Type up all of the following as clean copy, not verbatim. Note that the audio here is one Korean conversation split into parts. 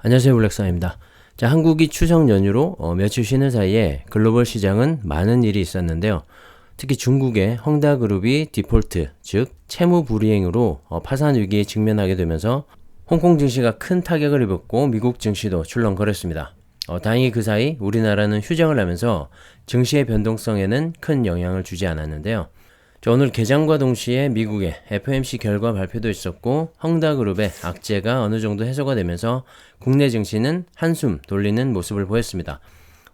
안녕하세요, 블랙사입니다. 자, 한국이 추석 연휴로 며칠 쉬는 사이에 글로벌 시장은 많은 일이 있었는데요. 특히 중국의 헝다그룹이 디폴트, 즉 채무 불이행으로 파산 위기에 직면하게 되면서 홍콩 증시가 큰 타격을 입었고 미국 증시도 출렁거렸습니다. 다행히 그 사이 우리나라는 휴정을 하면서 증시의 변동성에는 큰 영향을 주지 않았는데요. 오늘 개장과 동시에 미국의 FOMC 결과 발표도 있었고 헝다그룹의 악재가 어느 정도 해소가 되면서 국내 증시는 한숨 돌리는 모습을 보였습니다.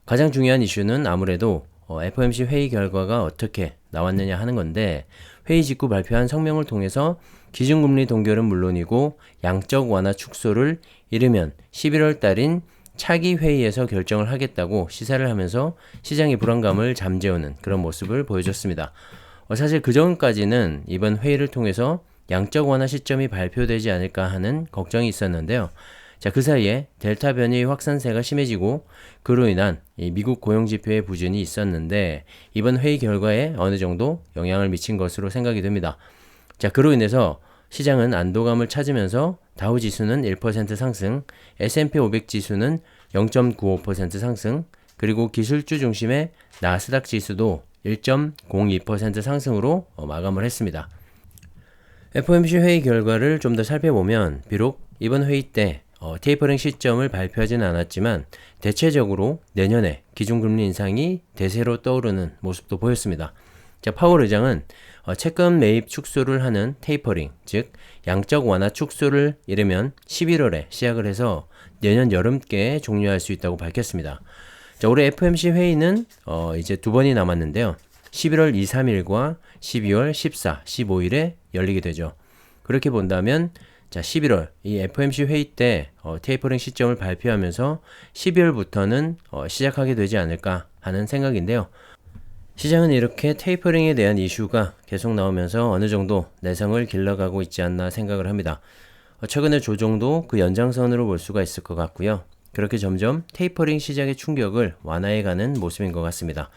가장 중요한 이슈는 아무래도 FOMC 회의 결과가 어떻게 나왔느냐 하는 건데, 회의 직후 발표한 성명을 통해서 기준금리 동결은 물론이고 양적 완화 축소를 이르면 11월 달인 차기 회의에서 결정을 하겠다고 시사를 하면서 시장의 불안감을 잠재우는 그런 모습을 보여줬습니다. 사실 그 전까지는 이번 회의를 통해서 양적 완화 시점이 발표되지 않을까 하는 걱정이 있었는데요. 자, 그 사이에 델타 변이의 확산세가 심해지고 그로 인한 미국 고용지표의 부진이 있었는데 이번 회의 결과에 어느 정도 영향을 미친 것으로 생각이 됩니다. 자, 그로 인해서 시장은 안도감을 찾으면서 다우지수는 1% 상승, S&P 500 지수는 0.95% 상승, 그리고 기술주 중심의 나스닥 지수도 1.02% 상승으로 마감을 했습니다. FOMC 회의 결과를 좀 더 살펴보면 비록 이번 회의 때 테이퍼링 시점을 발표하지는 않았지만 대체적으로 내년에 기준금리 인상이 대세로 떠오르는 모습도 보였습니다. 자, 파월 의장은 채권 매입 축소를 하는 테이퍼링, 즉 양적 완화 축소를 이르면 11월에 시작을 해서 내년 여름께 종료할 수 있다고 밝혔습니다. 자, 올해 FOMC 회의는 이제 두 번이 남았는데요. 11월 2, 3일과 12월 14, 15일에 열리게 되죠. 그렇게 본다면 자, 11월 이 FOMC 회의 때 테이퍼링 시점을 발표하면서 12월부터는 시작하게 되지 않을까 하는 생각인데요. 시장은 이렇게 테이퍼링에 대한 이슈가 계속 나오면서 어느 정도 내성을 길러가고 있지 않나 생각을 합니다. 최근의 조정도 그 연장선으로 볼 수가 있을 것 같고요. 그렇게 점점 테이퍼링 시작의 충격을 완화해가는 모습인 것 같습니다.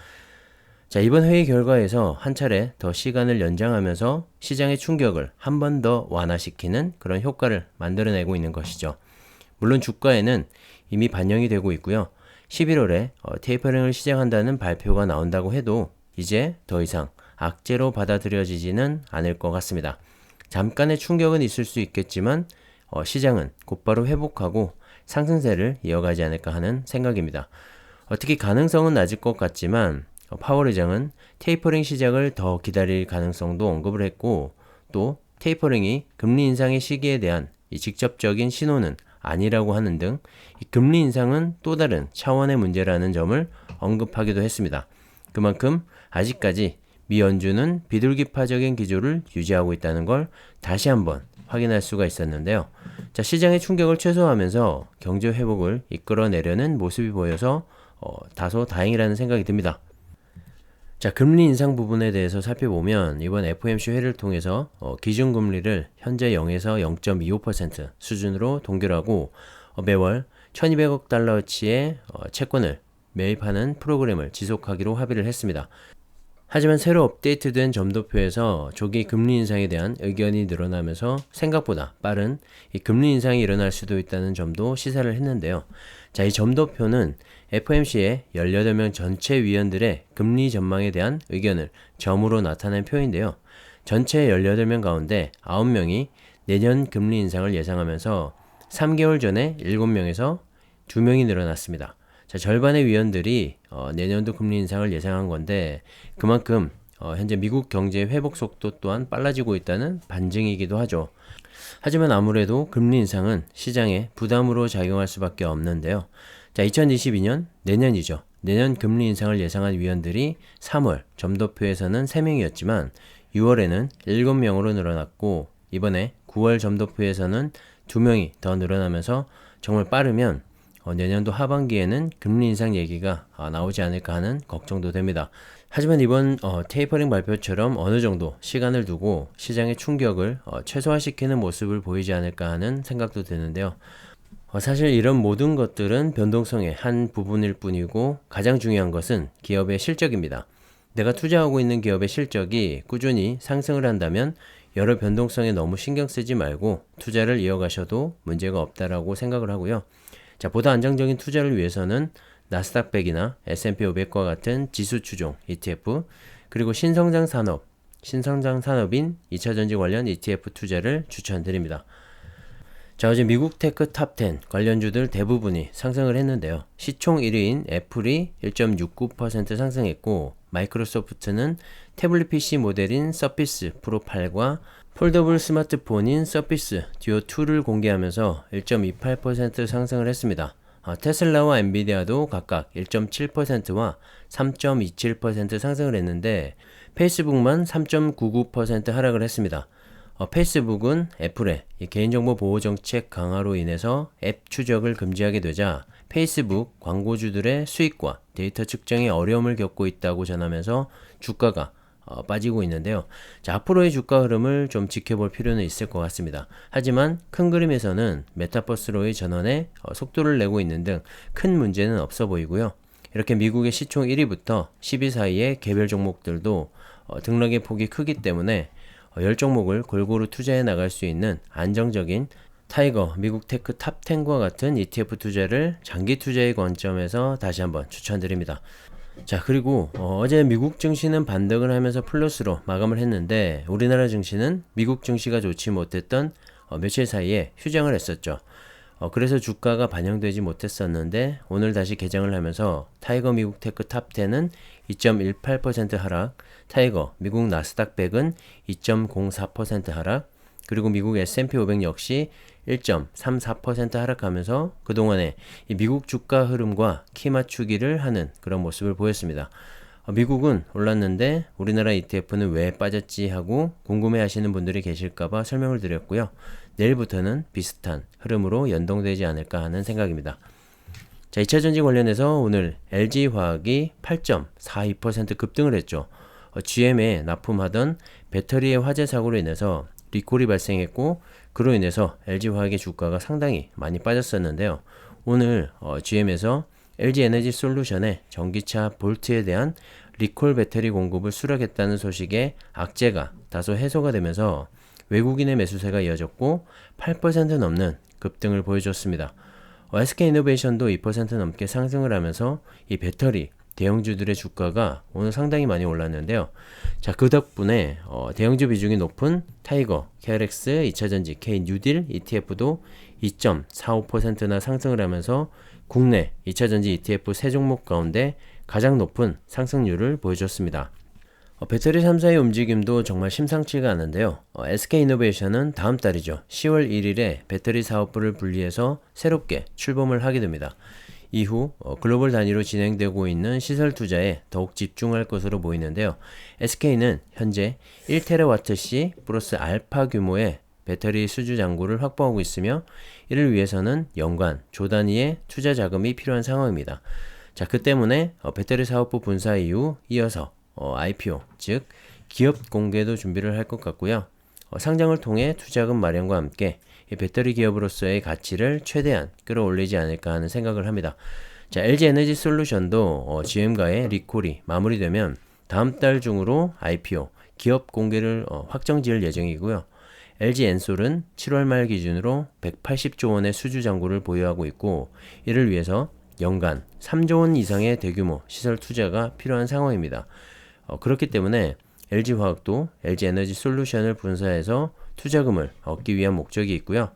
자, 이번 회의 결과에서 한 차례 더 시간을 연장하면서 시장의 충격을 한 번 더 완화시키는 그런 효과를 만들어내고 있는 것이죠. 물론 주가에는 이미 반영이 되고 있고요. 11월에 테이퍼링을 시작한다는 발표가 나온다고 해도 이제 더 이상 악재로 받아들여지지는 않을 것 같습니다. 잠깐의 충격은 있을 수 있겠지만 시장은 곧바로 회복하고 상승세를 이어가지 않을까 하는 생각입니다. 특히 가능성은 낮을 것 같지만 파월 의장은 테이퍼링 시작을 더 기다릴 가능성도 언급을 했고, 또 테이퍼링이 금리 인상의 시기에 대한 이 직접적인 신호는 아니라고 하는 등 이 금리 인상은 또 다른 차원의 문제라는 점을 언급하기도 했습니다. 그만큼 아직까지 미 연준은 비둘기파적인 기조를 유지하고 있다는 걸 다시 한번 확인할 수가 있었는데요. 자, 시장의 충격을 최소화하면서 경제 회복을 이끌어내려는 모습이 보여서 다소 다행이라는 생각이 듭니다. 자, 금리 인상 부분에 대해서 살펴보면 이번 FOMC 회의를 통해서 기준금리를 현재 0에서 0.25% 수준으로 동결하고 매월 1200억 달러어치의 채권을 매입하는 프로그램을 지속하기로 합의를 했습니다. 하지만 새로 업데이트된 점도표에서 조기 금리 인상에 대한 의견이 늘어나면서 생각보다 빠른 이 금리 인상이 일어날 수도 있다는 점도 시사를 했는데요. 자, 이 점도표는 FOMC의 18명 전체 위원들의 금리 전망에 대한 의견을 점으로 나타낸 표인데요. 전체 18명 가운데 9명이 내년 금리 인상을 예상하면서 3개월 전에 7명에서 2명이 늘어났습니다. 자, 절반의 위원들이 내년도 금리 인상을 예상한 건데 그만큼 현재 미국 경제의 회복 속도 또한 빨라지고 있다는 반증이기도 하죠. 하지만 아무래도 금리 인상은 시장에 부담으로 작용할 수밖에 없는데요. 자, 2022년 내년이죠. 내년 금리 인상을 예상한 위원들이 3월 점도표에서는 3명이었지만 6월에는 7명으로 늘어났고 이번에 9월 점도표에서는 2명이 더 늘어나면서 정말 빠르면 내년도 하반기에는 금리 인상 얘기가 나오지 않을까 하는 걱정도 됩니다. 하지만 이번 테이퍼링 발표처럼 어느 정도 시간을 두고 시장의 충격을 최소화시키는 모습을 보이지 않을까 하는 생각도 드는데요. 사실 이런 모든 것들은 변동성의 한 부분일 뿐이고 가장 중요한 것은 기업의 실적입니다. 내가 투자하고 있는 기업의 실적이 꾸준히 상승을 한다면 여러 변동성에 너무 신경 쓰지 말고 투자를 이어가셔도 문제가 없다라고 생각을 하고요. 자, 보다 안정적인 투자를 위해서는 나스닥 100이나 S&P 500과 같은 지수 추종 ETF, 그리고 신성장 산업인 2차전지 관련 ETF 투자를 추천드립니다. 자, 어제 미국 테크 탑10 관련주들 대부분이 상승을 했는데요. 시총 1위인 애플이 1.69% 상승했고, 마이크로소프트는 태블릿 PC 모델인 서피스 프로 8과 폴더블 스마트폰인 서피스 듀오 2를 공개하면서 1.28% 상승을 했습니다. 테슬라와 엔비디아도 각각 1.7%와 3.27% 상승을 했는데, 페이스북만 3.99% 하락을 했습니다. 페이스북은 애플의 개인정보 보호 정책 강화로 인해서 앱 추적을 금지하게 되자 페이스북 광고주들의 수익과 데이터 측정에 어려움을 겪고 있다고 전하면서 주가가 빠지고 있는데요. 자, 앞으로의 주가 흐름을 좀 지켜볼 필요는 있을 것 같습니다. 하지만 큰 그림에서는 메타버스로의 전환에 속도를 내고 있는 등 큰 문제는 없어 보이고요. 이렇게 미국의 시총 1위부터 10위 사이의 개별 종목들도 등락의 폭이 크기 때문에 10종목을 골고루 투자해 나갈 수 있는 안정적인 타이거 미국 테크 탑10과 같은 ETF 투자를 장기 투자의 관점에서 다시 한번 추천드립니다. 자, 그리고 어제 미국 증시는 반등을 하면서 플러스로 마감을 했는데, 우리나라 증시는 미국 증시가 좋지 못했던 며칠 사이에 휴장을 했었죠. 그래서 주가가 반영되지 못했었는데, 오늘 다시 개장을 하면서 타이거 미국 테크 탑10은 2.18% 하락, 타이거 미국 나스닥 100은 2.04% 하락, 그리고 미국 S&P 500 역시 1.34% 하락하면서 그동안의 이 미국 주가 흐름과 키 맞추기를 하는 그런 모습을 보였습니다. 미국은 올랐는데 우리나라 ETF는 왜 빠졌지 하고 궁금해 하시는 분들이 계실까봐 설명을 드렸고요. 내일부터는 비슷한 흐름으로 연동되지 않을까 하는 생각입니다. 자, 2차전지 관련해서 오늘 LG화학이 8.42% 급등을 했죠. GM에 납품하던 배터리의 화재 사고로 인해서 리콜이 발생했고, 그로 인해서 LG화학의 주가가 상당히 많이 빠졌었는데요. 오늘 GM에서 LG에너지솔루션의 전기차 볼트에 대한 리콜 배터리 공급을 수락했다는 소식에 악재가 다소 해소가 되면서 외국인의 매수세가 이어졌고 8% 넘는 급등을 보여줬습니다. SK이노베이션도 2% 넘게 상승을 하면서 이 배터리 대형주들의 주가가 오늘 상당히 많이 올랐는데요. 자, 그 덕분에 대형주 비중이 높은 타이거, KRX, 2차전지, K뉴딜 ETF도 2.45%나 상승을 하면서 국내 2차전지 ETF 3종목 가운데 가장 높은 상승률을 보여줬습니다. 배터리 3사의 움직임도 정말 심상치가 않은데요. SK이노베이션은 다음 달이죠. 10월 1일에 배터리 사업부를 분리해서 새롭게 출범을 하게 됩니다. 이후 글로벌 단위로 진행되고 있는 시설 투자에 더욱 집중할 것으로 보이는데요. SK는 현재 1TWh 플러스 알파 규모의 배터리 수주 잔고를 확보하고 있으며, 이를 위해서는 연간 조 단위의 투자 자금이 필요한 상황입니다. 자, 그 때문에 배터리 사업부 분사 이후 이어서 IPO, 즉 기업 공개도 준비를 할 것 같고요. 상장을 통해 투자금 마련과 함께 이 배터리 기업으로서의 가치를 최대한 끌어올리지 않을까 하는 생각을 합니다. 자, LG에너지솔루션도 GM과의 리콜이 마무리되면 다음 달 중으로 IPO, 기업 공개를 확정 지을 예정이고요. LG엔솔은 7월 말 기준으로 180조 원의 수주 잔고를 보유하고 있고, 이를 위해서 연간 3조 원 이상의 대규모 시설 투자가 필요한 상황입니다. 그렇기 때문에 LG화학도 LG에너지솔루션을 분사해서 투자금을 얻기 위한 목적이 있고요.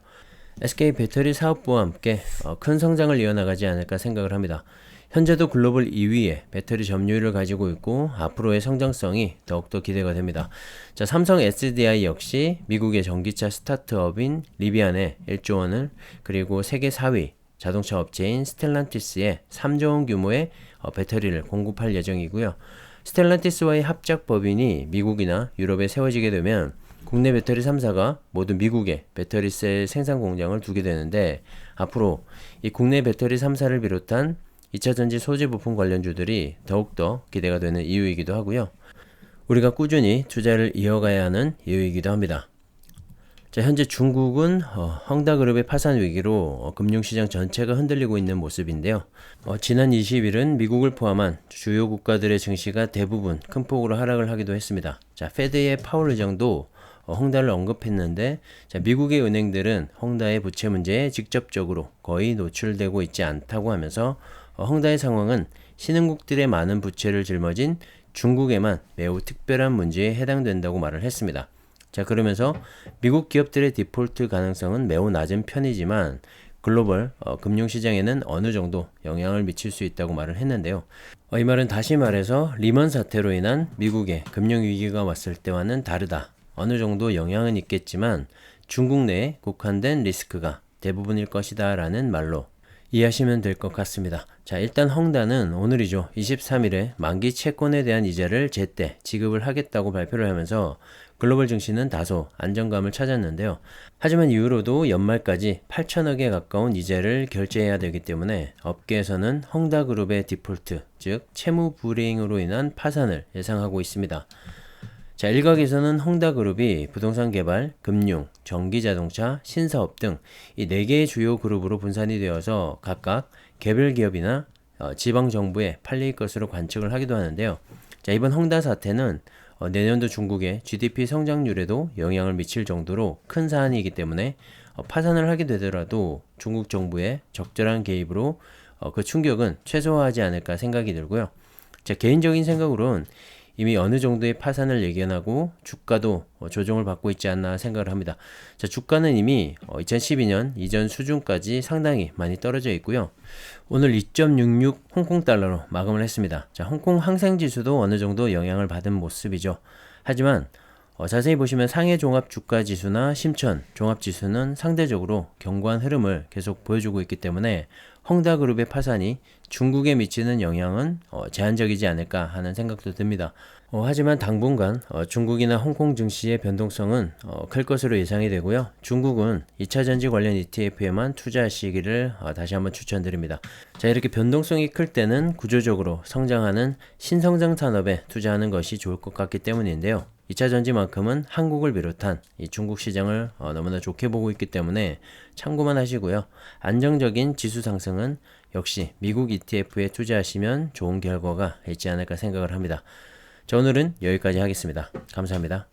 SK 배터리 사업부와 함께 큰 성장을 이어나가지 않을까 생각을 합니다. 현재도 글로벌 2위의 배터리 점유율을 가지고 있고 앞으로의 성장성이 더욱더 기대가 됩니다. 자, 삼성 SDI 역시 미국의 전기차 스타트업인 리비안에 1조 원을, 그리고 세계 4위 자동차 업체인 스텔란티스에 3조 원 규모의 배터리를 공급할 예정이고요. 스텔란티스와의 합작 법인이 미국이나 유럽에 세워지게 되면 국내 배터리 3사가 모두 미국에 배터리셀 생산 공장을 두게 되는데, 앞으로 이 국내 배터리 3사를 비롯한 2차전지 소재 부품 관련주들이 더욱더 기대가 되는 이유이기도 하고요. 우리가 꾸준히 투자를 이어가야 하는 이유이기도 합니다. 자, 현재 중국은 헝다그룹의 파산 위기로 금융시장 전체가 흔들리고 있는 모습인데요. 지난 20일은 미국을 포함한 주요 국가들의 증시가 대부분 큰 폭으로 하락을 하기도 했습니다. 자, 페드의 파월 의장도 헝다를 언급했는데, 자, 미국의 은행들은 헝다의 부채 문제에 직접적으로 거의 노출되고 있지 않다고 하면서 헝다의 상황은 신흥국들의 많은 부채를 짊어진 중국에만 매우 특별한 문제에 해당된다고 말을 했습니다. 자, 그러면서 미국 기업들의 디폴트 가능성은 매우 낮은 편이지만 글로벌 금융시장에는 어느 정도 영향을 미칠 수 있다고 말을 했는데요. 이 말은 다시 말해서 리먼 사태로 인한 미국의 금융위기가 왔을 때와는 다르다. 어느 정도 영향은 있겠지만 중국 내에 국한된 리스크가 대부분일 것이다 라는 말로 이해하시면 될 것 같습니다. 자, 일단 헝다는 오늘이죠. 23일에 만기 채권에 대한 이자를 제때 지급을 하겠다고 발표를 하면서 글로벌 증시는 다소 안정감을 찾았는데요. 하지만 이후로도 연말까지 8천억에 가까운 이자를 결제해야 되기 때문에 업계에서는 헝다그룹의 디폴트, 즉 채무 불이행으로 인한 파산을 예상하고 있습니다. 자, 일각에서는 헝다그룹이 부동산 개발, 금융, 전기자동차, 신사업 등 이 4개의 주요 그룹으로 분산이 되어서 각각 개별 기업이나 지방정부에 팔릴 것으로 관측을 하기도 하는데요. 자, 이번 헝다 사태는 내년도 중국의 GDP 성장률에도 영향을 미칠 정도로 큰 사안이기 때문에 파산을 하게 되더라도 중국 정부의 적절한 개입으로 그 충격은 최소화하지 않을까 생각이 들고요. 자, 개인적인 생각으로는 이미 어느 정도의 파산을 예견하고 주가도 조정을 받고 있지 않나 생각을 합니다. 자, 주가는 이미 2012년 이전 수준까지 상당히 많이 떨어져 있고요. 오늘 2.66 홍콩 달러로 마감을 했습니다. 자, 홍콩 항생지수도 어느 정도 영향을 받은 모습이죠. 하지만 자세히 보시면 상해 종합 주가 지수나 심천 종합 지수는 상대적으로 견고한 흐름을 계속 보여주고 있기 때문에 헝다그룹의 파산이 중국에 미치는 영향은 제한적이지 않을까 하는 생각도 듭니다. 하지만 당분간 중국이나 홍콩 증시의 변동성은 클 것으로 예상이 되고요. 중국은 2차전지 관련 ETF에만 투자하시기를 다시 한번 추천드립니다. 자, 이렇게 변동성이 클 때는 구조적으로 성장하는 신성장 산업에 투자하는 것이 좋을 것 같기 때문인데요. 2차전지만큼은 한국을 비롯한 이 중국 시장을 너무나 좋게 보고 있기 때문에 참고만 하시고요. 안정적인 지수 상승은 역시 미국 ETF에 투자하시면 좋은 결과가 있지 않을까 생각을 합니다. 자, 오늘은 여기까지 하겠습니다. 감사합니다.